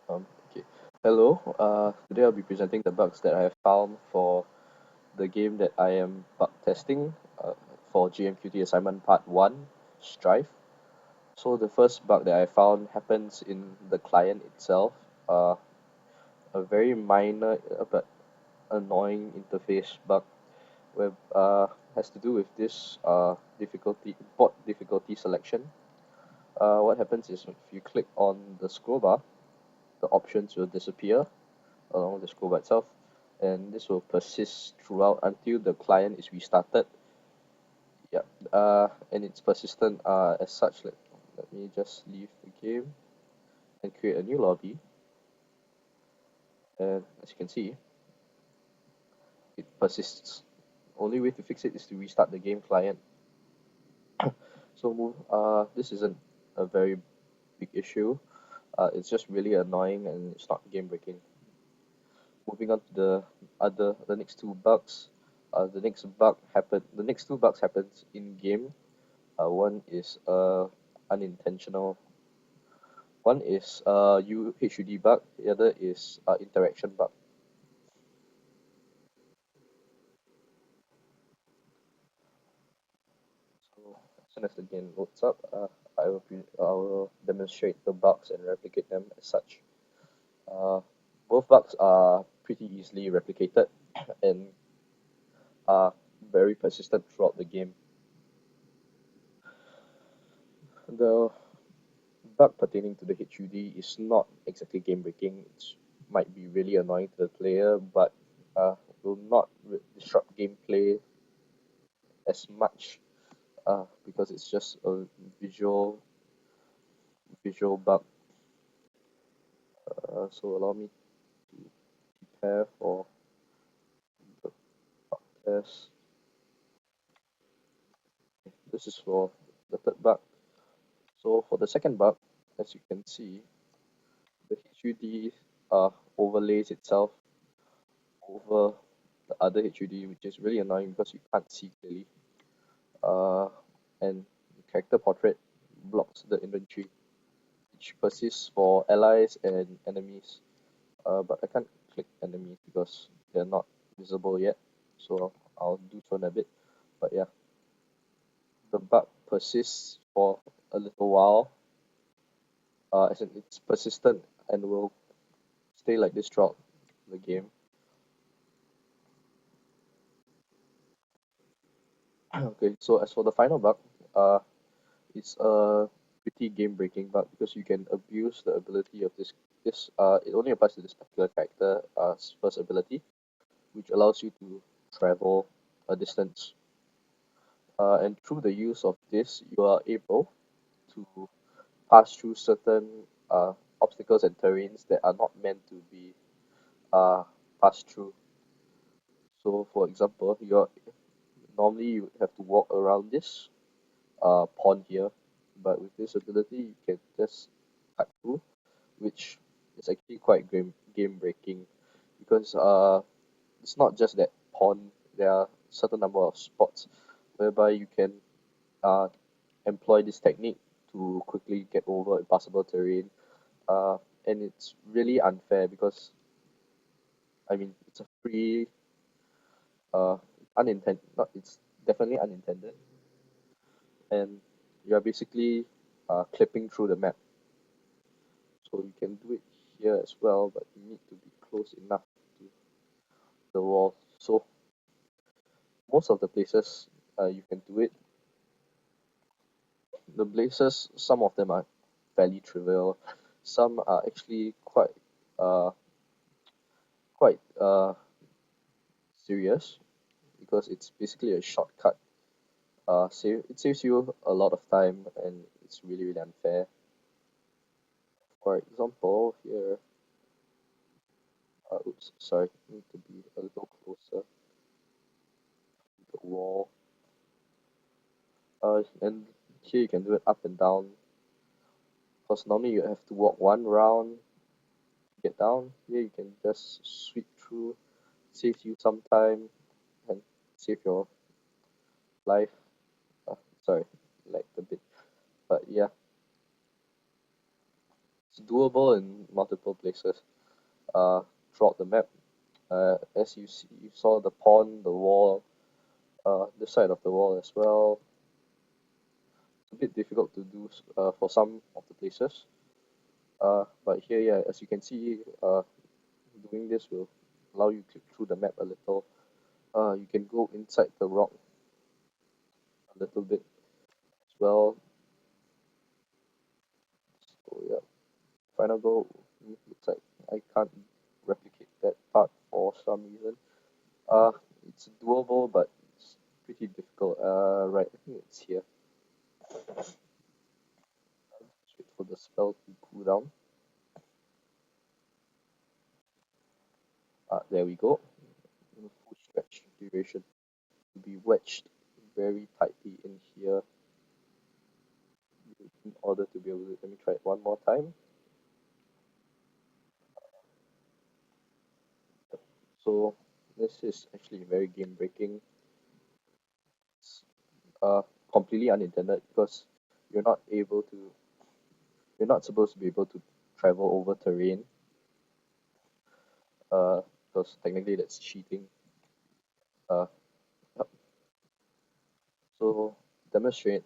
Okay. Hello. Today I'll be presenting the bugs that I have found for the game that I am bug testing for GMQT assignment part 1, Strife. So the first bug that I found happens in the client itself. Uh, a very minor but annoying interface bug where has to do with this bot difficulty selection. What happens is if you click on the scroll bar, the options will disappear along the scroll bar itself, and this will persist throughout until the client is restarted. Yeah, and it's persistent as such. Let me just leave the game and create a new lobby. And as you can see, it persists. Only way to fix it is to restart the game client. This isn't a very big issue. It's just really annoying and it's not game breaking. Moving on to the next two bugs. The next two bugs happens in game. One is unintentional. One is UHUD bug. The other is interaction bug. So as soon as the game loads up, I will demonstrate the bugs and replicate them as such. Uh, both bugs are pretty easily replicated and are very persistent throughout the game. The bug pertaining to the HUD is not exactly game breaking. It might be really annoying to the player, but will not disrupt gameplay as much because it's just a visual bug. So allow me to prepare for the bug test. This is for the third bug. So for the second bug, as you can see, the HUD overlays itself over the other HUD, which is really annoying because you can't see clearly. Uh, and the character portrait blocks the inventory, which persists for allies and enemies. But I can't click enemies because they're not visible yet, so I'll do so in a bit. But yeah, the bug persists for a little while, as in it's persistent and will stay like this throughout the game. Okay, so as for the final bug, uh, it's a pretty game-breaking bug because you can abuse the ability of it only applies to this particular character first ability, which allows you to travel a distance. And through the use of this, you are able to pass through certain obstacles and terrains that are not meant to be uh, passed through. So, for example, normally you have to walk around this pond here, but with this ability, you can just cut through, which is actually quite game breaking because it's not just that pond. There are certain number of spots whereby you can uh, employ this technique to quickly get over impassable terrain. Uh, and it's really unfair because I mean it's a free uh unintended not it's definitely unintended, and you are basically clipping through the map. So you can do it here as well, but you need to be close enough to the wall. So most of the places you can do it. The places, some of them are fairly trivial. Some are actually uh, quite serious because it's basically a shortcut. It saves you a lot of time and it's really unfair. For example, here, oops, sorry, need to be a little closer to the wall. And here you can do it up and down. Because normally you have to walk one round to get down. Here you can just sweep through, save you some time, and save your life. Sorry, like a bit. But yeah, It's doable in multiple places uh, throughout the map. As you see, you saw the pond, the wall, this side of the wall as well. It's a bit difficult to do for some of the places. But here, yeah, as you can see, doing this will allow you to click through the map a little. You can go inside the rock a little bit as well. So yeah, final goal looks like I can't replicate that part for some reason. Uh, it's doable, but it's pretty difficult. Right, I think it's here. Just wait for the spell to cool down. There we go. Full stretch duration to be wedged very tightly in here in order to be able to. Let me try it one more time. So this is actually very game breaking. It's completely unintended because you're not able to. You're not supposed to be able to travel over terrain. Because technically that's cheating. Uh, so demonstrate.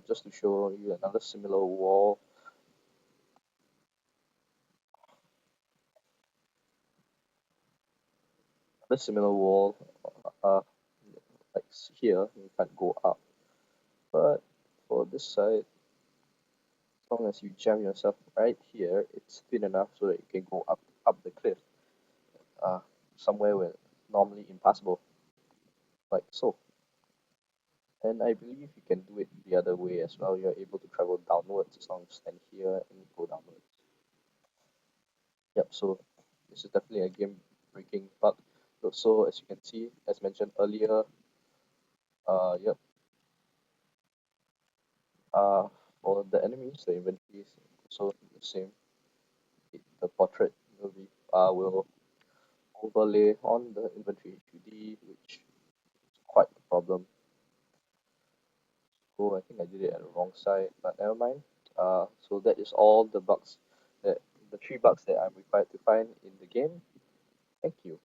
Just to show you another similar wall. Another similar wall. Uh, like here, you can't go up. But for this side, as long as you jam yourself right here, it's thin enough so that you can go up the cliff, uh, somewhere where normally impassable, like so. And I believe you can do it the other way as well. You're able to travel downwards as long as you stand here and go downwards. Yep. So this is definitely a game-breaking bug. So as you can see, as mentioned earlier, yep. Uh, for the enemies, the inventory is also the same. The portrait will overlay on the inventory HUD, which is quite a problem. So I think I did it at the wrong side, but never mind. So that is all the bugs that the three bugs that I'm required to find in the game. Thank you.